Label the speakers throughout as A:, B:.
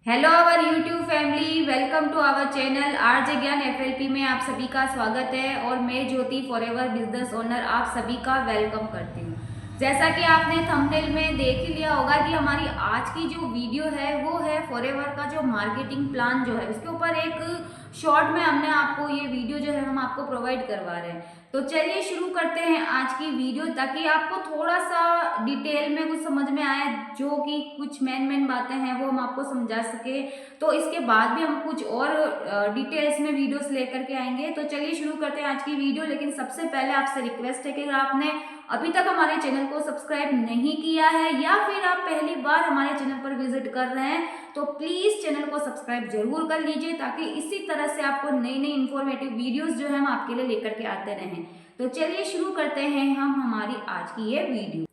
A: Hello our YouTube family, welcome to our channel RJ Gyan FLP में आप सभी का स्वागत है। और मैं ज्योति फॉरएवर बिजनेस ओनर आप सभी का वेलकम करती हूँ। जैसा कि आपने थंबनेल में देख ही लिया होगा कि हमारी आज की जो वीडियो है वो है फॉरएवर का जो मार्केटिंग प्लान जो है उसके ऊपर एक शॉर्ट में हमने आपको ये वीडियो जो है हम आपको प्रोवाइड करवा रहे हैं। तो चलिए शुरू करते हैं आज की वीडियो, ताकि आपको थोड़ा सा डिटेल में कुछ समझ में आए, जो कि कुछ मेन बातें हैं वो हम आपको समझा सके। तो इसके बाद भी हम कुछ और डिटेल्स में वीडियोस लेकर के आएंगे। तो चलिए शुरू करते हैं आज की वीडियो। लेकिन सबसे पहले आपसे रिक्वेस्ट है कि अगर आपने अभी तक हमारे चैनल को सब्सक्राइब नहीं किया है या फिर आप पहली बार हमारे चैनल पर विजिट कर रहे हैं तो प्लीज चैनल को सब्सक्राइब जरूर कर लीजिए, ताकि इसी तरह से आपको नई नई इंफॉर्मेटिव वीडियोस जो है हम आपके लिए लेकर के आते रहें। तो चलिए शुरू करते हैं हम हमारी आज की ये वीडियो।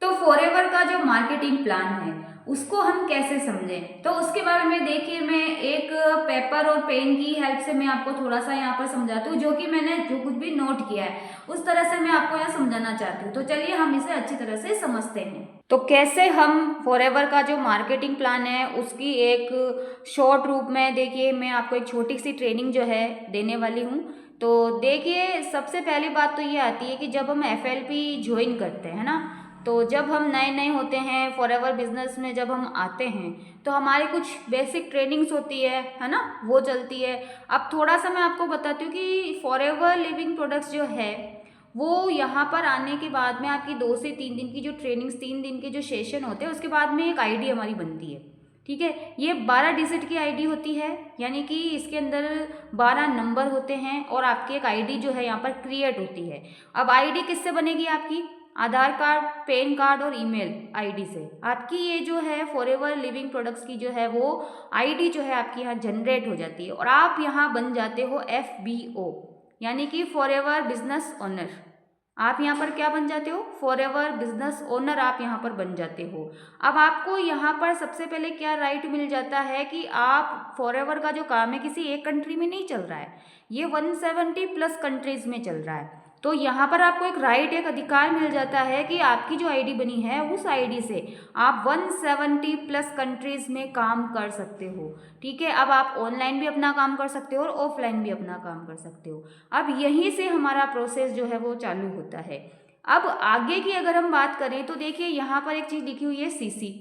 A: तो फॉरएवर का जो मार्केटिंग प्लान है उसको हम कैसे समझें, तो उसके बारे में देखिए मैं एक पेपर और पेन की हेल्प से मैं आपको थोड़ा सा यहाँ पर समझाती हूँ। जो कि मैंने जो कुछ भी नोट किया है उस तरह से मैं आपको यहाँ समझाना चाहती हूँ। तो चलिए हम इसे अच्छी तरह से समझते हैं। तो कैसे हम फॉरएवर का जो मार्केटिंग प्लान है उसकी एक शॉर्ट रूप में देखिए मैं आपको एक छोटी सी ट्रेनिंग जो है देने वाली हूँ। तो देखिए सबसे पहली बात तो ये आती है कि जब हम एफएलपी ज्वाइन करते हैं ना, तो जब हम नए नए होते हैं फॉरएवर बिजनेस में जब हम आते हैं तो हमारी कुछ बेसिक ट्रेनिंग्स होती है ना, वो चलती है। अब थोड़ा सा मैं आपको बताती हूँ कि फॉरएवर लिविंग प्रोडक्ट्स जो है वो यहाँ पर आने के बाद में आपकी 2 से 3 दिन की जो ट्रेनिंग्स, 3 दिन के जो सेशन होते हैं उसके बाद में एक आईडी हमारी बनती है। ठीक है, ये 12 डिजिट की आईडी होती है, यानी कि इसके अंदर 12 नंबर होते हैं और आपकी एक आईडी जो है यहाँ पर क्रिएट होती है। अब आईडी किससे बनेगी? आपकी आधार कार्ड, पैन कार्ड और ईमेल आईडी से आपकी ये जो है फॉरएवर लिविंग प्रोडक्ट्स की जो है वो आईडी जो है आपकी यहाँ जनरेट हो जाती है और आप यहाँ बन जाते हो FBO, यानी कि फॉरएवर बिजनेस ओनर। आप यहाँ पर क्या बन जाते हो? फॉरएवर बिजनेस ओनर आप यहाँ पर बन जाते हो। अब आपको यहाँ पर सबसे पहले क्या राइट मिल जाता है कि आप फॉरएवर का जो काम है किसी एक कंट्री में नहीं चल रहा है, ये 170 प्लस कंट्रीज में चल रहा है। तो यहाँ पर आपको एक राइट, एक अधिकार मिल जाता है कि आपकी जो आईडी बनी है उस आईडी से आप 170 प्लस कंट्रीज में काम कर सकते हो। ठीक है, अब आप ऑनलाइन भी अपना काम कर सकते हो और ऑफलाइन भी अपना काम कर सकते हो। अब यहीं से हमारा प्रोसेस जो है वो चालू होता है। अब आगे की अगर हम बात करें तो देखिए यहाँ पर एक चीज़ लिखी हुई है CC,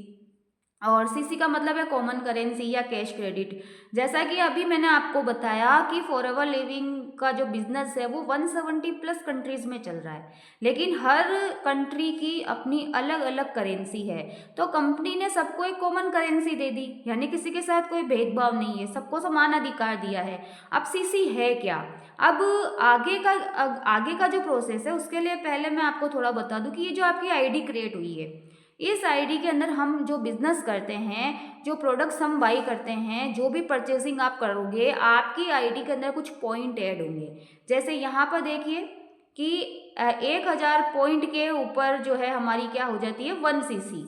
A: और CC का मतलब है कॉमन करेंसी या कैश क्रेडिट। जैसा कि अभी मैंने आपको बताया कि फॉरएवर लिविंग का जो बिजनेस है वो 170 प्लस कंट्रीज में चल रहा है, लेकिन हर कंट्री की अपनी अलग अलग करेंसी है। तो कंपनी ने सबको एक कॉमन करेंसी दे दी, यानी किसी के साथ कोई भेदभाव नहीं है, सबको समान अधिकार दिया है। अब CC है क्या? अब आगे का जो प्रोसेस है उसके लिए पहले मैं आपको थोड़ा बता दूं कि ये जो आपकी आईडी क्रिएट हुई है, इस आईडी के अंदर हम जो बिजनेस करते हैं, जो प्रोडक्ट्स हम बाई करते हैं, जो भी परचेसिंग आप करोगे, आपकी आईडी के अंदर कुछ पॉइंट ऐड होंगे। जैसे यहाँ पर देखिए कि 1000 पॉइंट के ऊपर जो है हमारी क्या हो जाती है 1 CC,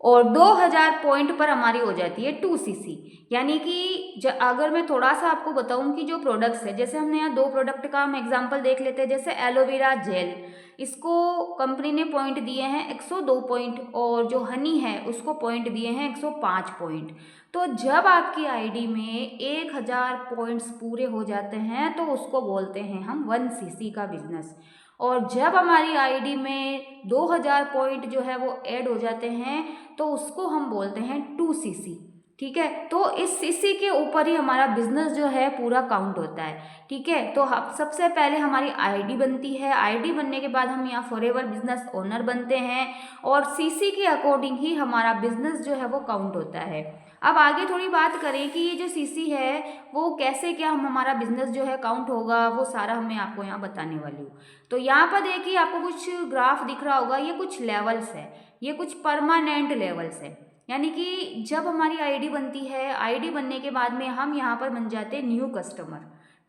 A: और 2000 पॉइंट पर हमारी हो जाती है 2 CC। यानी कि अगर मैं थोड़ा सा आपको बताऊं कि जो प्रोडक्ट्स है, जैसे हमने यहाँ 2 प्रोडक्ट का हम एग्जांपल देख लेते हैं। जैसे एलोवेरा जेल, इसको कंपनी ने पॉइंट दिए हैं 102 पॉइंट, और जो हनी है उसको पॉइंट दिए हैं 105 पॉइंट। तो जब आपकी आईडी में 1000 पॉइंट्स पूरे हो जाते हैं तो उसको बोलते हैं हम 1 CC का बिजनेस। और जब हमारी आईडी में 2000 पॉइंट जो है वो ऐड हो जाते हैं तो उसको हम बोलते हैं 2 CC। ठीक है, तो इस CC के ऊपर ही हमारा बिजनेस जो है पूरा काउंट होता है। ठीक है, तो हम सबसे पहले हमारी आईडी बनती है, आईडी बनने के बाद हम यहाँ फॉरएवर बिजनेस ओनर बनते हैं और CC के अकॉर्डिंग ही हमारा बिजनेस जो है वो काउंट होता है। अब आगे थोड़ी बात करें कि ये जो CC है वो कैसे, क्या हम हमारा बिजनेस जो है काउंट होगा, वो सारा मैं आपको यहाँ बताने वाली हूँ। तो यहाँ पर देखिए आपको कुछ ग्राफ दिख रहा होगा, ये कुछ लेवल्स है, ये कुछ परमानेंट लेवल्स है। यानी कि जब हमारी आईडी बनती है, आईडी बनने के बाद में हम यहाँ पर बन जाते हैं न्यू कस्टमर।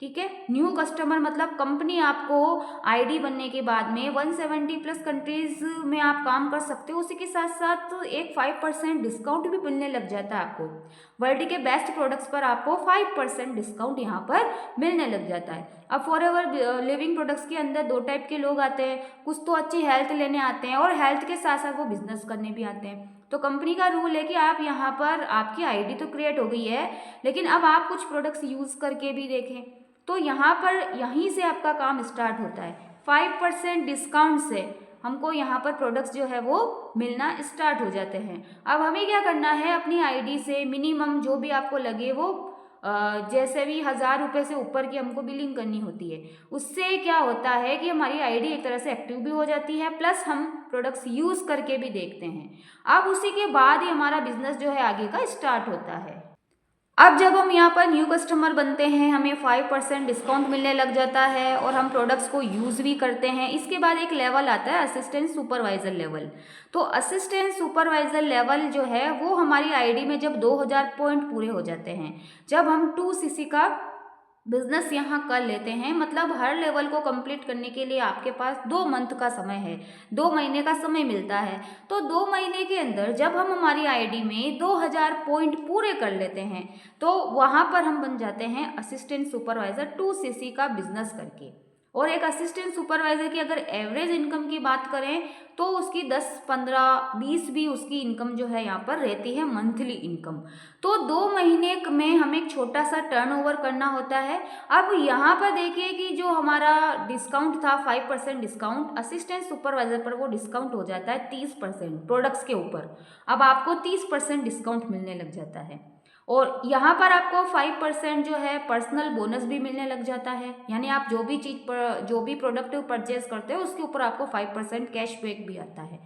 A: ठीक है, न्यू कस्टमर मतलब कंपनी आपको आईडी बनने के बाद में 170 प्लस कंट्रीज में आप काम कर सकते हो, उसी के साथ साथ एक 5% डिस्काउंट भी मिलने लग जाता है आपको। वर्ल्ड के बेस्ट प्रोडक्ट्स पर आपको 5% डिस्काउंट यहाँ पर मिलने लग जाता है। अब फॉरएवर लिविंग प्रोडक्ट्स के अंदर 2 टाइप के लोग आते हैं, कुछ तो अच्छी हेल्थ लेने आते हैं और हेल्थ के साथ साथ वो बिजनेस करने भी आते हैं। तो कंपनी का रूल है कि आप यहाँ पर आपकी आईडी तो क्रिएट हो गई है, लेकिन अब आप कुछ प्रोडक्ट्स यूज़ करके भी देखें। तो यहाँ पर यहीं से आपका काम स्टार्ट होता है। 5% डिस्काउंट से हमको यहाँ पर प्रोडक्ट्स जो है वो मिलना स्टार्ट हो जाते हैं। अब हमें क्या करना है, अपनी आईडी से मिनिमम जो भी आपको लगे वो जैसे भी 1000 रुपये से ऊपर की हमको बिलिंग करनी होती है। उससे क्या होता है कि हमारी आईडी एक तरह से एक्टिव भी हो जाती है, प्लस हम प्रोडक्ट्स यूज़ करके भी देखते हैं। अब उसी के बाद ही हमारा बिजनेस जो है आगे का स्टार्ट होता है। अब जब हम यहाँ पर न्यू कस्टमर बनते हैं, हमें 5% डिस्काउंट मिलने लग जाता है और हम प्रोडक्ट्स को यूज़ भी करते हैं। इसके बाद एक लेवल आता है असिस्टेंट सुपरवाइज़र लेवल। तो असिस्टेंट सुपरवाइज़र लेवल जो है वो हमारी आईडी में जब 2000 पॉइंट पूरे हो जाते हैं, जब हम 2cc का बिजनेस यहाँ कर लेते हैं, मतलब हर लेवल को कंप्लीट करने के लिए आपके पास 2 मंथ का समय है, 2 महीने का समय मिलता है। तो 2 महीने के अंदर जब हम हमारी आईडी में 2000 पॉइंट पूरे कर लेते हैं, तो वहाँ पर हम बन जाते हैं असिस्टेंट सुपरवाइज़र 2cc का बिजनेस करके। और एक असिस्टेंट सुपरवाइज़र की अगर एवरेज इनकम की बात करें तो उसकी 10, 15, 20 भी उसकी इनकम जो है यहाँ पर रहती है, मंथली इनकम। तो 2 महीने में हमें एक छोटा सा टर्नओवर करना होता है। अब यहाँ पर देखिए कि जो हमारा डिस्काउंट था 5% डिस्काउंट, असिस्टेंट सुपरवाइज़र पर वो डिस्काउंट हो जाता है 30% प्रोडक्ट्स के ऊपर। अब आपको 30% डिस्काउंट मिलने लग जाता है और यहाँ पर आपको 5% जो है पर्सनल बोनस भी मिलने लग जाता है। यानी आप जो भी चीज़ पर जो भी प्रोडक्ट परचेज करते हो उसके ऊपर आपको 5% कैशबैक भी आता है।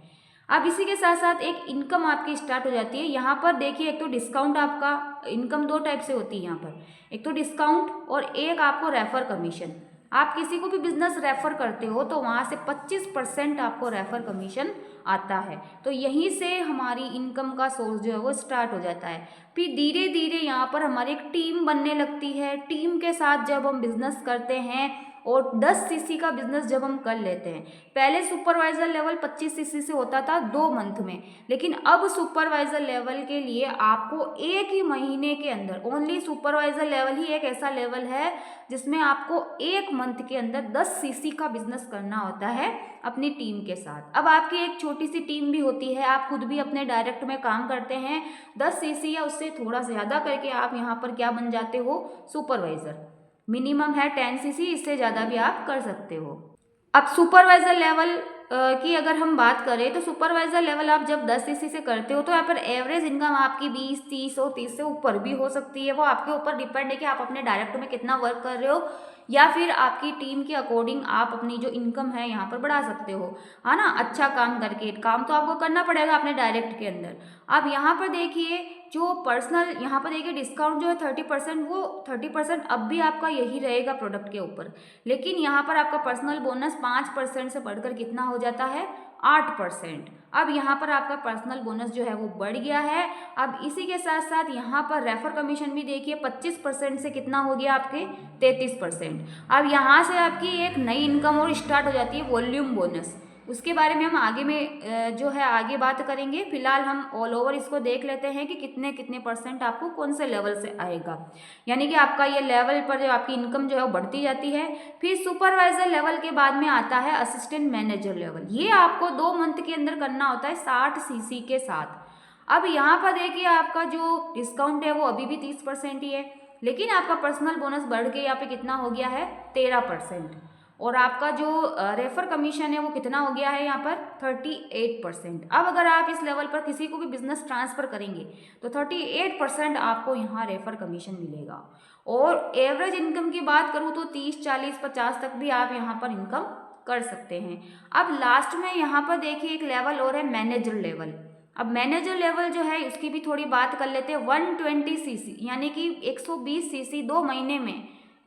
A: अब इसी के साथ साथ एक इनकम आपकी स्टार्ट हो जाती है। यहाँ पर देखिए, एक तो डिस्काउंट, आपका इनकम 2 टाइप से होती है यहाँ पर, एक तो डिस्काउंट और एक आपको रेफर कमीशन। आप किसी को भी बिजनेस रेफर करते हो तो वहाँ से 25% आपको रेफर कमीशन आता है। तो यहीं से हमारी इनकम का सोर्स जो है वो स्टार्ट हो जाता है। फिर धीरे धीरे यहाँ पर हमारी एक टीम बनने लगती है। टीम के साथ जब हम बिजनेस करते हैं और 10cc का बिजनेस जब हम कर लेते हैं, पहले सुपरवाइज़र लेवल 25cc से होता था 2 मंथ में, लेकिन अब सुपरवाइज़र लेवल के लिए आपको 1 ही महीने के अंदर, ओनली सुपरवाइज़र लेवल ही एक ऐसा लेवल है जिसमें आपको 1 मंथ के अंदर 10cc का बिजनेस करना होता है अपनी टीम के साथ। अब आपकी एक छोटी सी टीम भी होती है, आप खुद भी अपने डायरेक्ट में काम करते हैं, 10cc या उससे थोड़ा ज़्यादा करके आप यहाँ पर क्या बन जाते हो, सुपरवाइज़र। मिनिमम है 10cc, इससे ज़्यादा भी आप कर सकते हो। अब सुपरवाइज़र लेवल की अगर हम बात करें तो सुपरवाइज़र लेवल आप जब 10cc से करते हो तो यहाँ पर एवरेज इनकम आपकी 20, 30 और 30 से ऊपर भी हो सकती है। वो आपके ऊपर डिपेंड है कि आप अपने डायरेक्ट में कितना वर्क कर रहे हो, या फिर आपकी टीम के अकॉर्डिंग आप अपनी जो इनकम है यहाँ पर बढ़ा सकते हो, है ना। अच्छा काम करके, काम तो आपको करना पड़ेगा अपने डायरेक्ट के अंदर। अब यहाँ पर देखिए जो पर्सनल, यहाँ पर देखिए डिस्काउंट जो है 30%, वो 30% अब भी आपका यही रहेगा प्रोडक्ट के ऊपर, लेकिन यहाँ पर आपका पर्सनल बोनस 5% से बढ़कर कितना हो जाता है, 8%। अब यहाँ पर आपका पर्सनल बोनस जो है वो बढ़ गया है। अब इसी के साथ साथ यहाँ पर रेफर कमीशन भी देखिए 25% से कितना हो गया आपके 33%। अब यहाँ से आपकी एक नई इनकम और स्टार्ट हो जाती है, वॉल्यूम बोनस। उसके बारे में हम आगे में जो है आगे बात करेंगे। फिलहाल हम ऑल ओवर इसको देख लेते हैं कि कितने कितने % आपको कौन से लेवल से आएगा। यानी कि आपका ये लेवल पर जो आपकी इनकम जो है वो बढ़ती जाती है। फिर सुपरवाइजर लेवल के बाद में आता है असिस्टेंट मैनेजर लेवल। ये आपको 2 मंथ के अंदर करना होता है 60cc के साथ। अब यहाँ पर देखिए आपका जो डिस्काउंट है वो अभी भी 30% ही है, लेकिन आपका पर्सनल बोनस बढ़ के यहाँ पे कितना हो गया है, 13%। और आपका जो रेफर कमीशन है वो कितना हो गया है यहाँ पर, 38%। अब अगर आप इस लेवल पर किसी को भी बिजनेस ट्रांसफ़र करेंगे तो 38% आपको यहाँ रेफर कमीशन मिलेगा। और एवरेज इनकम की बात करूँ तो 30, 40, 50 तक भी आप यहाँ पर इनकम कर सकते हैं। अब लास्ट में यहाँ पर देखिए एक लेवल और है मैनेजर लेवल। अब मैनेजर लेवल जो है उसकी भी थोड़ी बात कर लेते हैं। 120cc यानी कि 120cc 2 महीने में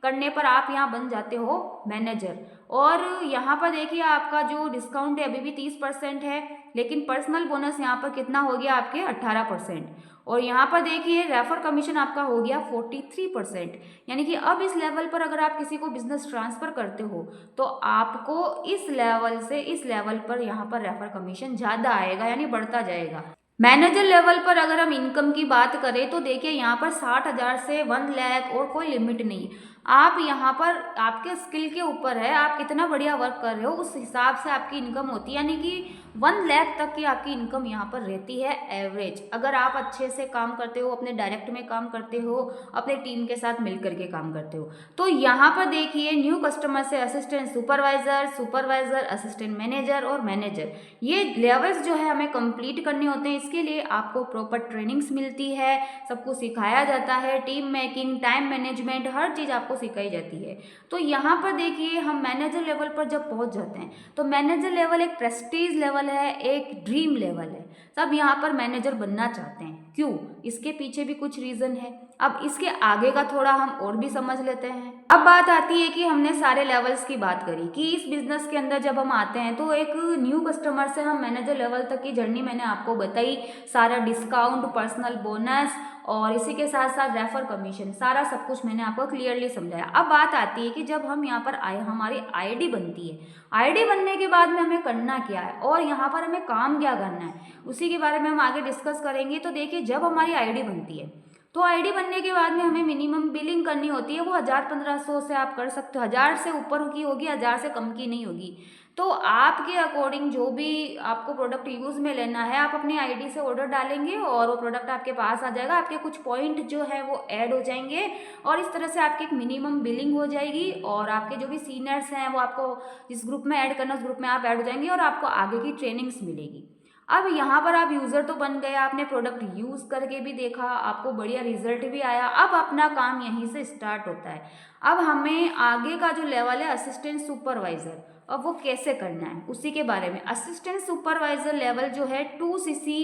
A: करने पर आप यहाँ बन जाते हो मैनेजर। और यहाँ पर देखिए आपका जो डिस्काउंट है अभी भी 30% है, लेकिन पर्सनल बोनस यहाँ पर कितना हो गया आपके 18%। और यहाँ पर देखिए रेफर कमीशन आपका हो गया 43%। यानी कि अब इस लेवल पर अगर आप किसी को बिजनेस ट्रांसफ़र करते हो तो आपको इस लेवल से इस लेवल पर यहाँ पर रेफर कमीशन ज़्यादा आएगा, यानी बढ़ता जाएगा। मैनेजर लेवल पर अगर हम इनकम की बात करें तो देखिए यहाँ पर 60,000 से 1 लाख और कोई लिमिट नहीं है। आप यहाँ पर आपके स्किल के ऊपर है, आप कितना बढ़िया वर्क कर रहे हो उस हिसाब से आपकी इनकम होती है। यानी कि 1 लाख तक की आपकी इनकम यहाँ पर रहती है एवरेज, अगर आप अच्छे से काम करते हो, अपने डायरेक्ट में काम करते हो, अपने टीम के साथ मिल करके काम करते हो। तो यहाँ पर देखिए न्यू कस्टमर से assistant supervisor, supervisor, assistant manager और मैनेजर, ये लेवल्स जो है हमें कंप्लीट करने होते हैं। इसके लिए आपको प्रॉपर ट्रेनिंग्स मिलती है, सबको सिखाया जाता है, टीम मेकिंग, टाइम मैनेजमेंट, हर चीज़ आपको सिखाई जाती है। तो यहाँ पर देखिए हम मैनेजर लेवल पर जब पहुँच जाते हैं तो मैनेजर लेवल एक प्रेस्टीज लेवल है, एक ड्रीम लेवल है। सब यहाँ पर मैनेजर बनना चाहते हैं, क्यों? इसके पीछे भी कुछ रीज़न है। अब इसके आगे का थोड़ा हम और भी समझ लेते हैं। अब बात आती है कि हमने सारे लेवल्स की बात करी कि इस बिजनेस के अंदर जब हम आते हैं तो एक न्यू कस्टमर से हम मैनेजर लेवल तक की जर्नी मैंने आपको बताई, सारा डिस्काउंट, पर्सनल बोनस और इसी के साथ साथ रेफर कमीशन, सारा सब कुछ मैंने आपको क्लियरली समझाया। अब बात आती है कि जब हम यहाँ पर आए, हमारी आईडी बनती है, आईडी बनने के बाद में हमें करना क्या है और यहाँ पर हमें काम क्या करना है, उसी के बारे में हम आगे डिस्कस करेंगे। तो देखिए जब हमारी आईडी बनती है तो आईडी बनने के बाद में हमें मिनिमम बिलिंग करनी होती है, वो 1000-1500 से आप कर सकते हो, 1000 से ऊपर की होगी, 1000 से कम की नहीं होगी। तो आपके अकॉर्डिंग जो भी आपको प्रोडक्ट यूज़ में लेना है, आप अपनी आईडी से ऑर्डर डालेंगे और वो प्रोडक्ट आपके पास आ जाएगा, आपके कुछ पॉइंट जो है वो ऐड हो जाएंगे और इस तरह से आपकी एक मिनिमम बिलिंग हो जाएगी और आपके जो भी सीनियर्स हैं वो आपको जिस ग्रुप में ऐड करना उस ग्रुप में आप ऐड हो जाएंगे और आपको आगे की ट्रेनिंग्स मिलेगी। अब यहाँ पर आप यूज़र तो बन गए, आपने प्रोडक्ट यूज़ करके भी देखा, आपको बढ़िया रिजल्ट भी आया, अब अपना काम यहीं से स्टार्ट होता है। अब हमें आगे का जो लेवल है असिस्टेंट सुपरवाइज़र, अब वो कैसे करना है उसी के बारे में। असिस्टेंट सुपरवाइज़र लेवल जो है 2cc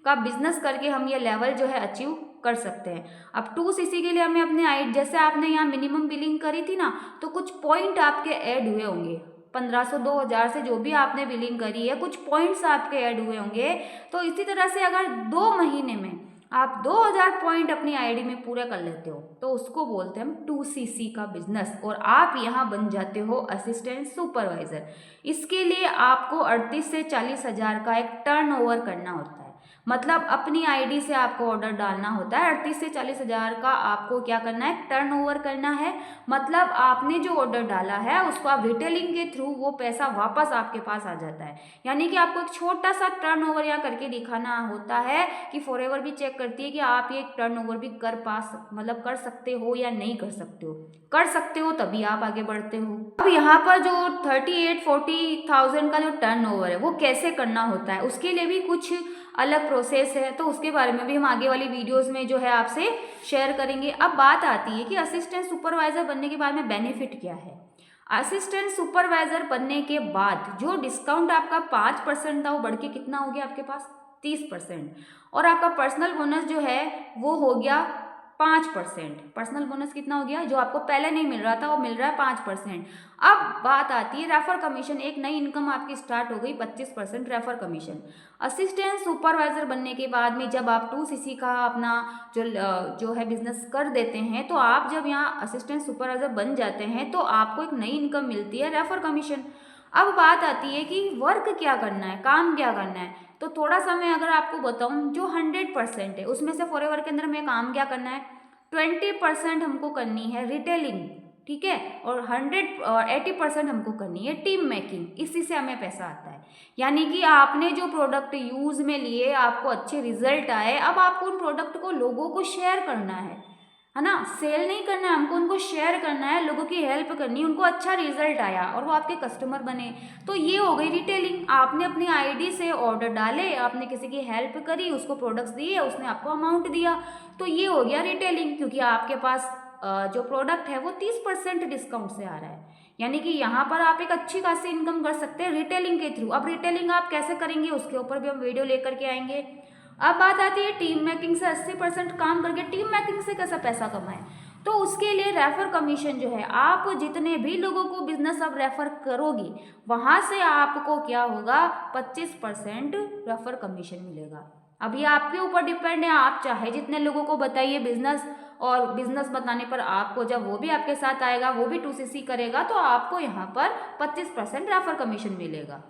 A: का बिजनेस करके हम ये लेवल जो है अचीव कर सकते हैं। अब 2cc के लिए हमें अपने आई, जैसे आपने यहाँ मिनिमम बिलिंग करी थी ना, तो कुछ पॉइंट आपके ऐड हुए होंगे, 1500 2000 से जो भी आपने बिलिंग करी है कुछ पॉइंट्स आपके ऐड हुए होंगे। तो इसी तरह से अगर 2 महीने में आप 2000 पॉइंट अपनी आईडी में पूरे कर लेते हो तो उसको बोलते हैं हम 2cc का बिजनेस और आप यहाँ बन जाते हो असिस्टेंट सुपरवाइजर। इसके लिए आपको 38 से 40 हज़ार का एक टर्नओवर करना होता है, मतलब अपनी आईडी से आपको ऑर्डर डालना होता है। 38 से 40 हज़ार का आपको क्या करना है, टर्नओवर करना है। मतलब आपने जो ऑर्डर डाला है उसको आप रिटेलिंग के थ्रू वो पैसा वापस आपके पास आ जाता है। यानी कि आपको एक छोटा सा टर्नओवर यहाँ करके दिखाना होता है कि फॉरएवर भी चेक करती है कि आप ये टर्नओवर भी मतलब कर सकते हो या नहीं कर सकते हो। कर सकते हो तभी आप आगे बढ़ते हो। अब यहाँ पर जो 38-40,000 का जो टर्नओवर है वो कैसे करना होता है, उसके लिए भी कुछ अलग प्रोसेस है, तो उसके बारे में भी हम आगे वाली वीडियोस में जो है आपसे शेयर करेंगे। अब बात आती है कि असिस्टेंट सुपरवाइजर बनने के बाद में बेनिफिट क्या है। असिस्टेंट सुपरवाइजर बनने के बाद जो डिस्काउंट आपका 5% था वो बढ़ के कितना हो गया आपके पास, 30%, और आपका पर्सनल बोनस जो है वो हो गया 5%। पर्सनल बोनस कितना हो गया, जो आपको पहले नहीं मिल रहा था वो मिल रहा है 5%। अब बात आती है रेफर कमीशन, एक नई इनकम आपकी स्टार्ट हो गई, 25% रेफर कमीशन। असिस्टेंट सुपरवाइजर बनने के बाद में जब आप 2cc का अपना जो है बिजनेस कर देते हैं तो आप जब यहाँ असिस्टेंट सुपरवाइजर बन जाते हैं तो आपको एक नई इनकम मिलती है, रेफर कमीशन। अब बात आती है कि वर्क क्या करना है, काम क्या करना है। तो थोड़ा सा मैं अगर आपको बताऊं, जो 100% है उसमें से फॉरएवर के अंदर हमें काम क्या करना है, 20% हमको करनी है रिटेलिंग, ठीक है, और 80% हमको करनी है टीम मेकिंग, इसी से हमें पैसा आता है। यानी कि आपने जो प्रोडक्ट यूज़ में लिए, आपको अच्छे रिजल्ट आए, अब आपको उन प्रोडक्ट को लोगों को शेयर करना है ना, सेल नहीं करना है हमको, उनको शेयर करना है, लोगों की हेल्प करनी है, उनको अच्छा रिजल्ट आया और वो आपके कस्टमर बने। तो ये हो गई रिटेलिंग, आपने अपनी आईडी से ऑर्डर डाले, आपने किसी की हेल्प करी, उसको प्रोडक्ट्स दिए, उसने आपको अमाउंट दिया, तो ये हो गया रिटेलिंग, क्योंकि आपके पास जो प्रोडक्ट है वो 30% डिस्काउंट से आ रहा है। यानी कि यहाँ पर आप एक अच्छी खासी इनकम कर सकते हैं रिटेलिंग के थ्रू। अब रिटेलिंग आप कैसे करेंगे उसके ऊपर भी हम वीडियो लेकर के आएंगे। अब बात आती है टीम मेकिंग से 80% काम करके टीम मेकिंग से कैसा पैसा कमाएं। तो उसके लिए रेफर कमीशन जो है, आप जितने भी लोगों को बिजनेस आप रेफर करोगी वहाँ से आपको क्या होगा, 25% रेफर कमीशन मिलेगा। अब ये आपके ऊपर डिपेंड है, आप चाहे जितने लोगों को बताइए बिजनेस, और बिजनेस बताने पर आपको जब वो भी आपके साथ आएगा, वो भी 2cc करेगा, तो आपको यहाँ पर 25% रेफर कमीशन मिलेगा।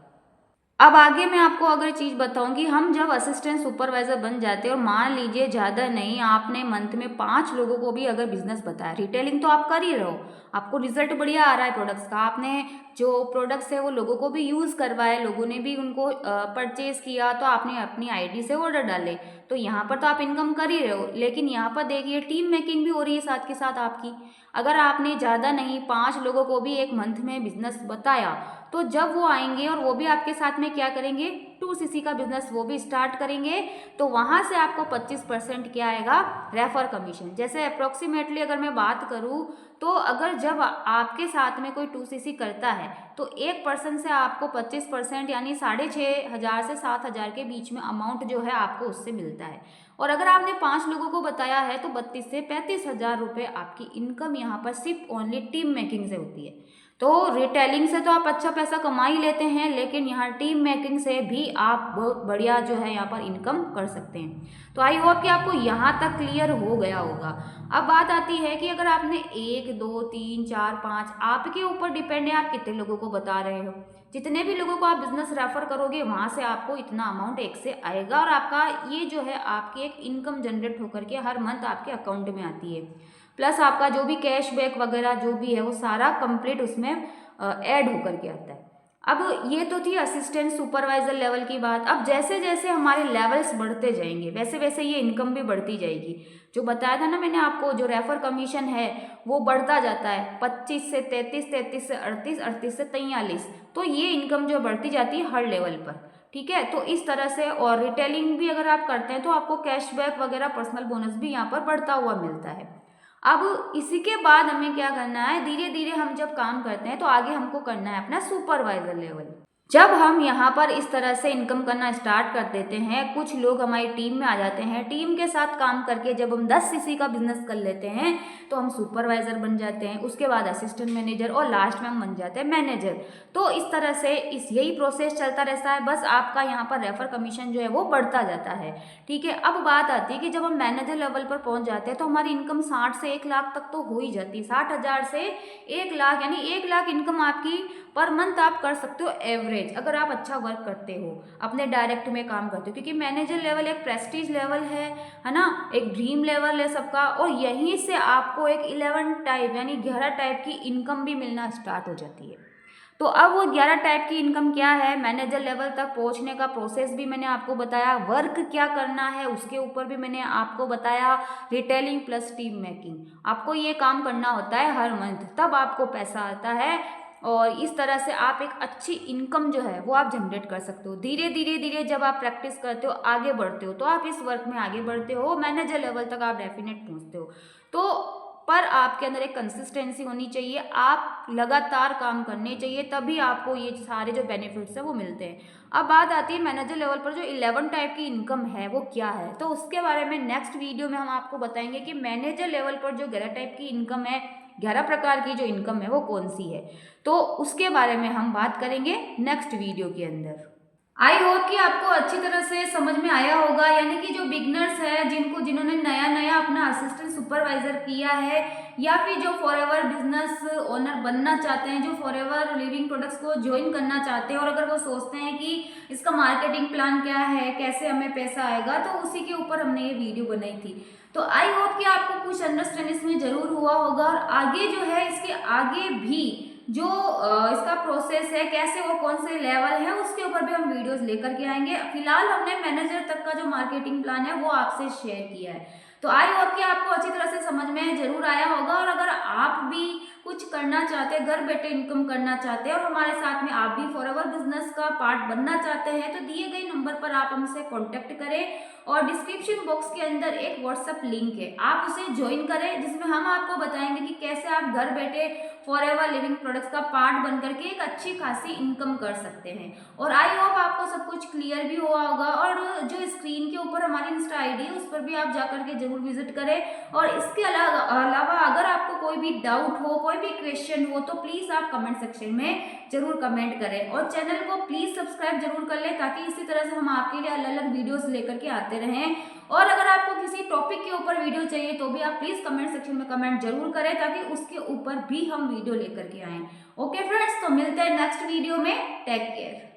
A: अब आगे मैं आपको अगर चीज़ बताऊं कि हम जब असिस्टेंट सुपरवाइजर बन जाते हैं और मान लीजिए ज़्यादा नहीं, आपने मंथ में 5 लोगों को भी अगर बिजनेस बताया, रिटेलिंग तो आप कर ही रहे हो, आपको रिजल्ट बढ़िया आ रहा है प्रोडक्ट्स का, आपने जो प्रोडक्ट्स है वो लोगों को भी यूज़ करवाए, लोगों ने भी उनको परचेज किया, तो आपने अपनी आईडी से ऑर्डर डाले, तो यहाँ पर तो आप इनकम कर ही रहे हो। लेकिन यहाँ पर देखिए टीम मेकिंग भी हो रही है साथ के साथ आपकी। अगर आपने ज़्यादा नहीं 5 लोगों को भी एक मंथ में बिजनेस बताया, तो जब वो आएंगे और वो भी आपके साथ में क्या करेंगे, 2cc का बिजनेस वो भी स्टार्ट करेंगे, तो वहाँ से आपको 25% क्या आएगा, रेफर कमीशन। जैसे अप्रोक्सीमेटली अगर मैं बात करूँ तो अगर जब आपके साथ में कोई 2cc करता है तो एक पर्सन से आपको 25% यानी 6,500 से 7,000 के बीच में अमाउंट जो है आपको उससे मिलता है। और अगर आपने 5 लोगों को बताया है तो 32 से 35,000 रुपये आपकी इनकम यहाँ पर सिर्फ ओनली टीम मेकिंग से होती है। तो रिटेलिंग से तो आप अच्छा पैसा कमा ही लेते हैं, लेकिन यहाँ टीम मेकिंग से भी आप बहुत बढ़िया जो है यहाँ पर इनकम कर सकते हैं। तो आई होप कि आपको यहाँ तक क्लियर हो गया होगा। अब बात आती है कि अगर आपने 1 2 3 4 5, आपके ऊपर डिपेंड है आप कितने लोगों को बता रहे हो। जितने भी लोगों को आप बिजनेस रेफर करोगे वहाँ से आपको इतना अमाउंट एक से आएगा, और आपका ये जो है आपकी एक इनकम जनरेट होकर के हर मंथ आपके अकाउंट में आती है। प्लस आपका जो भी कैशबैक वगैरह जो भी है वो सारा कंप्लीट उसमें ऐड होकर के आता है। अब ये तो थी असिस्टेंट सुपरवाइजर लेवल की बात। अब जैसे जैसे हमारे लेवल्स बढ़ते जाएंगे वैसे वैसे ये इनकम भी बढ़ती जाएगी। जो बताया था ना मैंने आपको, जो रेफर कमीशन है वो बढ़ता जाता है 25 से 33, 33 से 38, 38 से 43, तो ये इनकम जो बढ़ती जाती है हर लेवल पर। ठीक है, तो इस तरह से। और रिटेलिंग भी अगर आप करते हैं तो आपको कैशबैक वगैरह पर्सनल बोनस भी यहाँ पर बढ़ता हुआ मिलता है। अब इसी के बाद हमें क्या करना है, धीरे धीरे हम जब काम करते हैं तो आगे हमको करना है अपना सुपरवाइजर लेवल। जब हम यहाँ पर इस तरह से इनकम करना स्टार्ट कर देते हैं, कुछ लोग हमारी टीम में आ जाते हैं, टीम के साथ काम करके जब हम 10cc का बिजनेस कर लेते हैं तो हम सुपरवाइजर बन जाते हैं, उसके बाद असिस्टेंट मैनेजर और लास्ट में हम बन जाते हैं मैनेजर। तो इस तरह से यही प्रोसेस चलता रहता है, बस आपका यहाँ पर रेफर कमीशन जो है वो बढ़ता जाता है। ठीक है, अब बात आती है कि जब हम मैनेजर लेवल पर पहुंच जाते हैं तो हमारी इनकम 60 से 1 लाख तक तो हो ही जाती है। 60,000 से 1 लाख यानी 1 लाख इनकम आपकी पर मंथ आप कर सकते हो एवरेज, अगर आप अच्छा वर्क करते हो, अपने डायरेक्ट में काम करते हो। क्योंकि मैनेजर लेवल एक प्रेस्टीज लेवल है ना, एक ड्रीम लेवल है सबका, और यहीं से आपको एक 11 टाइप यानी 11 टाइप की इनकम भी मिलना स्टार्ट हो जाती है। तो अब वो 11 टाइप की इनकम क्या है, मैनेजर लेवल तक पहुंचने का प्रोसेस भी मैंने आपको बताया, वर्क क्या करना है उसके ऊपर भी मैंने आपको बताया, रिटेलिंग प्लस टीम मेकिंग, आपको ये काम करना होता है हर मंथ, तब आपको पैसा आता है। और इस तरह से आप एक अच्छी इनकम जो है वो आप जनरेट कर सकते हो। धीरे धीरे धीरे जब आप प्रैक्टिस करते हो, आगे बढ़ते हो, तो आप इस वर्क में आगे बढ़ते हो, मैनेजर लेवल तक आप डेफिनेट पहुंचते हो। तो पर आपके अंदर एक कंसिस्टेंसी होनी चाहिए, आप लगातार काम करने चाहिए, तभी आपको ये सारे जो बेनिफिट्स हैं वो मिलते हैं। अब बात आती है मैनेजर लेवल पर जो 11 टाइप की इनकम है वो क्या है, तो उसके बारे में नेक्स्ट वीडियो में हम आपको बताएंगे कि मैनेजर लेवल पर जो 11 टाइप की इनकम है, 11 प्रकार की जो इनकम है वो कौन सी है, तो उसके बारे में हम बात करेंगे नेक्स्ट वीडियो के अंदर। आई होप कि आपको अच्छी तरह से समझ में आया होगा, यानी कि जो बिगनर्स है, जिन्होंने नया नया अपना असिस्टेंट सुपरवाइजर किया है, या फिर जो फॉरएवर बिजनेस ओनर बनना चाहते हैं, जो फॉरएवर लिविंग प्रोडक्ट्स को ज्वाइन करना चाहते हैं, और अगर वो सोचते हैं कि इसका मार्केटिंग प्लान क्या है, कैसे हमें पैसा आएगा, तो उसी के ऊपर हमने ये वीडियो बनाई थी। तो आई होप कि आपको कुछ अंडरस्टैंड इसमें जरूर हुआ होगा, और आगे जो है इसके आगे भी जो इसका प्रोसेस है, कैसे वो कौन से लेवल है, उसके ऊपर भी हम वीडियोस लेकर के आएंगे। फिलहाल हमने मैनेजर तक का जो मार्केटिंग प्लान है वो आपसे शेयर किया है। तो आई होप कि आपको अच्छी तरह से समझ में जरूर आया होगा, और अगर आप भी कुछ करना चाहते हैं, घर बैठे इनकम करना चाहते हैं, और हमारे साथ में आप भी फॉरएवर बिजनेस का पार्ट बनना चाहते हैं, तो दिए गए नंबर पर आप हमसे कॉन्टेक्ट करें, और डिस्क्रिप्शन बॉक्स के अंदर एक व्हाट्सएप लिंक है, आप उसे ज्वाइन करें, जिसमें हम आपको बताएंगे कि कैसे आप घर बैठे फॉरएवर लिविंग प्रोडक्ट्स का पार्ट बन करके एक अच्छी खासी इनकम कर सकते हैं। और आई होप आपको सब कुछ क्लियर भी हुआ होगा, और जो स्क्रीन के ऊपर हमारी इंस्टा आईडी है उस पर भी आप जाकर के जरूर विजिट करें। और इसके अलावा अगर आपको कोई भी डाउट हो, कोई भी क्वेश्चन हो, तो प्लीज आप कमेंट सेक्शन में जरूर कमेंट करें, और चैनल को प्लीज सब्सक्राइब जरूर कर लें, ताकि इसी तरह से हम आपके लिए अलग अलग वीडियोस लेकर के आते रहें। और अगर आपको किसी टॉपिक के ऊपर वीडियो चाहिए तो भी आप प्लीज कमेंट सेक्शन में कमेंट जरूर करें, ताकि उसके ऊपर भी हम वीडियो लेकर के आए। ओके फ्रेंड्स, तो मिलते हैं नेक्स्ट वीडियो में, टेक केयर।